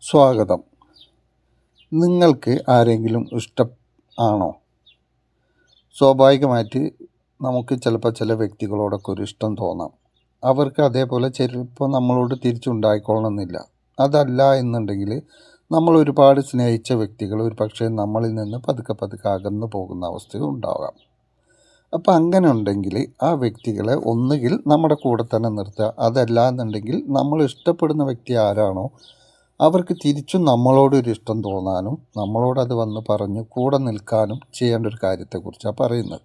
സ്വാഗതം. നിങ്ങൾക്ക് ആരെങ്കിലും ആണോ? സ്വാഭാവികമായിട്ട് നമുക്ക് ചിലപ്പോൾ ചില വ്യക്തികളോടൊക്കെ ഒരു ഇഷ്ടം തോന്നാം. അവർക്ക് അതേപോലെ ചിലപ്പോൾ നമ്മളോട് തിരിച്ചുണ്ടായിക്കൊള്ളണമെന്നില്ല. അതല്ല എന്നുണ്ടെങ്കിൽ നമ്മൾ ഒരുപാട് സ്നേഹിച്ച വ്യക്തികൾ ഒരു പക്ഷേ നമ്മളിൽ നിന്ന് പതുക്കെ പതുക്കെ അകന്നു പോകുന്ന അവസ്ഥയും ഉണ്ടാകാം. അപ്പോൾ അങ്ങനെ ഉണ്ടെങ്കിൽ ആ വ്യക്തികളെ ഒന്നുകിൽ നമ്മുടെ കൂടെ തന്നെ നിർത്തുക. അതല്ല എന്നുണ്ടെങ്കിൽ നമ്മൾ ഇഷ്ടപ്പെടുന്ന വ്യക്തി ആരാണോ അവർക്ക് തിരിച്ചും നമ്മളോടൊരു ഇഷ്ടം തോന്നാനും നമ്മളോടത് വന്ന് പറഞ്ഞ് കൂടെ നിൽക്കാനും ചെയ്യേണ്ട ഒരു കാര്യത്തെക്കുറിച്ചാണ് പറയുന്നത്.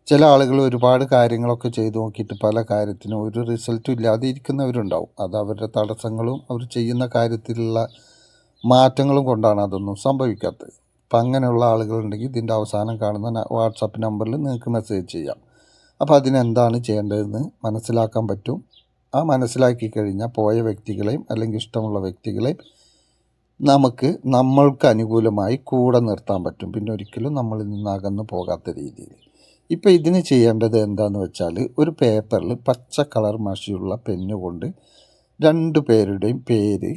ചില ആളുകൾ ഒരുപാട് കാര്യങ്ങളൊക്കെ ചെയ്തു നോക്കിയിട്ട് പല കാര്യത്തിനും ഒരു റിസൾട്ടും ഇല്ലാതെ ഇരിക്കുന്നവരുണ്ടാവും. അത് അവരുടെ തടസ്സങ്ങളും അവർ ചെയ്യുന്ന കാര്യത്തിലുള്ള മാറ്റങ്ങളും കൊണ്ടാണ് അതൊന്നും സംഭവിക്കാത്തത്. അപ്പം അങ്ങനെയുള്ള ആളുകളുണ്ടെങ്കിൽ ഇതിൻ്റെ അവസാനം കാണുന്ന വാട്സാപ്പ് നമ്പറിൽ നിങ്ങൾക്ക് മെസ്സേജ് ചെയ്യാം. അപ്പോൾ അതിനെന്താണ് ചെയ്യേണ്ടതെന്ന് മനസ്സിലാക്കാൻ പറ്റും. ആ മനസ്സിലാക്കി കഴിഞ്ഞാൽ പോയ വ്യക്തികളെയും അല്ലെങ്കിൽ ഇഷ്ടമുള്ള വ്യക്തികളെയും നമ്മൾക്ക് അനുകൂലമായി കൂടെ നിർത്താൻ പറ്റും. പിന്നെ ഒരിക്കലും നമ്മളിൽ നിന്ന് അകന്നു പോകാത്ത രീതിയിൽ. ഇപ്പോൾ ഇതിന് ചെയ്യേണ്ടത് എന്താണെന്ന് വെച്ചാൽ ഒരു പേപ്പറിൽ പച്ച കളർ മഷിയുള്ള പെന്ന് കൊണ്ട് 2 പേരുടെയും പേര്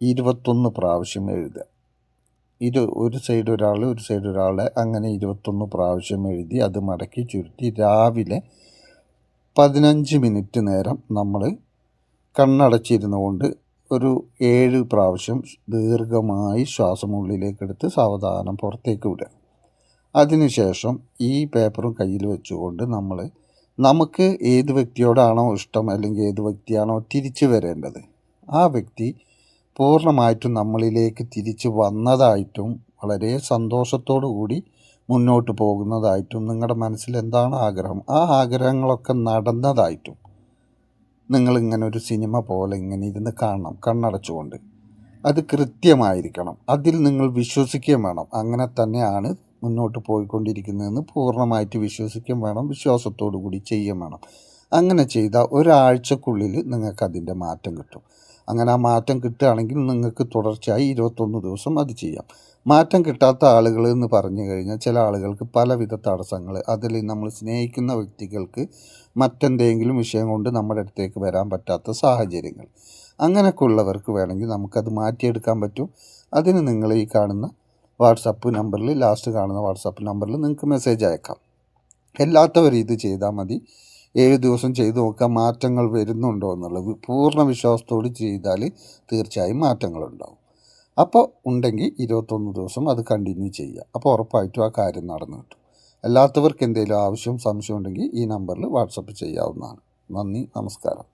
21 പ്രാവശ്യം എഴുതുക. ഒരു സൈഡ് ഒരാൾ ഒരു സൈഡ് ഒരാൾ അങ്ങനെ 21 പ്രാവശ്യം എഴുതി അത് മടക്കി ചുരുട്ടി രാവിലെ 15 മിനിറ്റ് നേരം നമ്മൾ കണ്ണടച്ചിരുന്നു കൊണ്ട് ഒരു 7 പ്രാവശ്യം ദീർഘമായി ശ്വാസം ഉള്ളിലേക്കെടുത്ത് സാവധാനം പുറത്തേക്ക് വിടുക. അതിനുശേഷം ഈ പേപ്പറും കയ്യിൽ വെച്ചുകൊണ്ട് നമുക്ക് ഏത് വ്യക്തിയോടാണോ ഇഷ്ടം അല്ലെങ്കിൽ ഏത് വ്യക്തിയാണോ തിരിച്ചു വരേണ്ടത് ആ വ്യക്തി പൂർണ്ണമായിട്ടും നമ്മളിലേക്ക് തിരിച്ചു വന്നതായിട്ടും വളരെ സന്തോഷത്തോടു കൂടി മുന്നോട്ട് പോകുന്നതായിട്ടും നിങ്ങളുടെ മനസ്സിൽ എന്താണ് ആഗ്രഹം ആ ആഗ്രഹങ്ങളൊക്കെ നടന്നതായിട്ടും നിങ്ങളിങ്ങനെ ഒരു സിനിമ പോലെ ഇങ്ങനെ ഇരുന്ന് കാണണം കണ്ണടച്ചുകൊണ്ട്. അത് കൃത്യമായിരിക്കണം. അതിൽ നിങ്ങൾ വിശ്വസിക്കുകയും വേണം. അങ്ങനെ തന്നെയാണ് മുന്നോട്ട് പോയിക്കൊണ്ടിരിക്കുന്നതെന്ന് പൂർണ്ണമായിട്ട് വിശ്വസിക്കുകയും വേണം. വിശ്വാസത്തോടു കൂടി ചെയ്യുകയും വേണം. അങ്ങനെ ചെയ്താൽ ഒരാഴ്ചക്കുള്ളിൽ നിങ്ങൾക്കതിൻ്റെ മാറ്റം കിട്ടും. അങ്ങനെ ആ മാറ്റം കിട്ടുകയാണെങ്കിൽ നിങ്ങൾക്ക് തുടർച്ചയായി 21 ദിവസം അത് ചെയ്യാം. മാറ്റം കിട്ടാത്ത ആളുകൾ എന്ന് പറഞ്ഞു കഴിഞ്ഞാൽ ചില ആളുകൾക്ക് പലവിധ തടസ്സങ്ങൾ, അതിൽ നമ്മൾ സ്നേഹിക്കുന്ന വ്യക്തികൾക്ക് മറ്റെന്തെങ്കിലും വിഷയം കൊണ്ട് നമ്മുടെ അടുത്തേക്ക് വരാൻ പറ്റാത്ത സാഹചര്യങ്ങൾ, അങ്ങനെയൊക്കെ ഉള്ളവർക്ക് വേണമെങ്കിൽ നമുക്കത് മാറ്റിയെടുക്കാൻ പറ്റും. അതിന് നിങ്ങൾ ഈ കാണുന്ന വാട്സപ്പ് നമ്പറിൽ ലാസ്റ്റ് കാണുന്ന വാട്സപ്പ് നമ്പറിൽ നിങ്ങൾക്ക് മെസ്സേജ് അയക്കാം. എല്ലാത്തവരും ഇത് ചെയ്താൽ മതി. 7 ദിവസം ചെയ്ത് നോക്കുക മാറ്റങ്ങൾ വരുന്നുണ്ടോ എന്നുള്ളത്. പൂർണ്ണ വിശ്വാസത്തോട് ചെയ്താൽ തീർച്ചയായും മാറ്റങ്ങളുണ്ടാവും. അപ്പോൾ ഉണ്ടെങ്കിൽ 21 ദിവസം അത് കണ്ടിന്യൂ ചെയ്യുക. അപ്പോൾ ഉറപ്പായിട്ടും ആ കാര്യം നടന്നു കിട്ടും. അല്ലാത്തവർക്ക് എന്തെങ്കിലും ആവശ്യം സംശയം ഉണ്ടെങ്കിൽ ഈ നമ്പറിൽ വാട്സപ്പ് ചെയ്യാവുന്നതാണ്. നന്ദി, നമസ്കാരം.